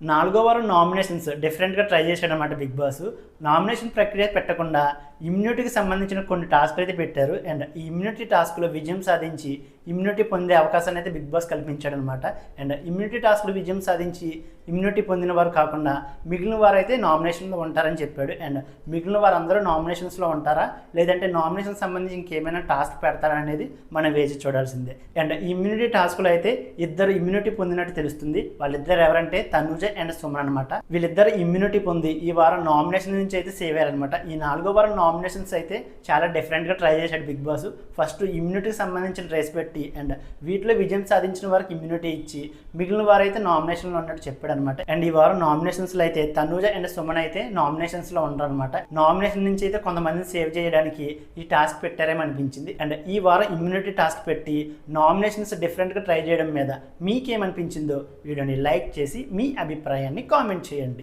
నాలుగో వారం నామినేషన్స్ డిఫరెంట్గా ట్రై చేశాడనమాట బిగ్ బాస్. నామినేషన్ ప్రక్రియ పెట్టకుండా ఇమ్యూనిటీకి సంబంధించిన కొన్ని టాస్క్లు అయితే పెట్టారు. అండ్ ఈ ఇమ్యూనిటీ టాస్క్లో విజయం సాధించి ఇమ్యూనిటీ పొందే అవకాశాన్ని అయితే బిగ్ బాస్ కల్పించాడనమాట. అండ్ ఇమ్యూనిటీ టాస్క్లో విజయం సాధించి ఇమ్యూనిటీ పొందిన వారు కాకుండా మిగిలిన వారు అయితే నామినేషన్లో ఉంటారని చెప్పాడు. అండ్ మిగిలిన వారందరూ నామినేషన్స్లో ఉంటారా లేదంటే నామినేషన్ సంబంధించి ఇంకేమైనా టాస్క్ పెడతారా అనేది మనం వేచి చూడాల్సిందే. అండ్ ఈ ఇమ్యూనిటీ టాస్క్లో అయితే ఇద్దరు ఇమ్యూనిటీ పొందినట్టు తెలుస్తుంది. వాళ్ళిద్దరు ఎవరంటే తనుజ అండ్ సుమన్ అనమాట. వీళ్ళిద్దరు ఇమ్యూనిటీ పొంది ఈ వారం నామినేషన్ నుంచి అయితే సేవ్ అయ్యారనమాట. ఈ 4వ వారం నామినేషన్స్ అయితే చాలా డిఫరెంట్గా ట్రై చేశాడు బిగ్ బాస్. ఫస్ట్ ఇమ్యూనిటీకి సంబంధించిన రేస్ పెట్టి అండ్ వీటిలో విజయం సాధించిన వారికి ఇమ్యూనిటీ ఇచ్చి మిగిలిన వారు అయితే నామినేషన్లో ఉన్నట్టు చెప్పాడు అనమాట. అండ్ ఈ వారం నామినేషన్స్లో అయితే తనుజ అండ్ సుమన్ అయితే నామినేషన్స్లో ఉంటారనమాట. నామినేషన్ నుంచి అయితే కొంతమందిని సేవ్ చేయడానికి ఈ టాస్క్ పెట్టారేమో అనిపించింది. అండ్ ఈ వారం ఇమ్యూనిటీ టాస్క్ పెట్టి నామినేషన్స్ డిఫరెంట్గా ట్రై చేయడం మీద మీకేమనిపించిందో వీడియోని లైక్ చేసి మీ అభిప్రాయాన్ని కామెంట్ చేయండి.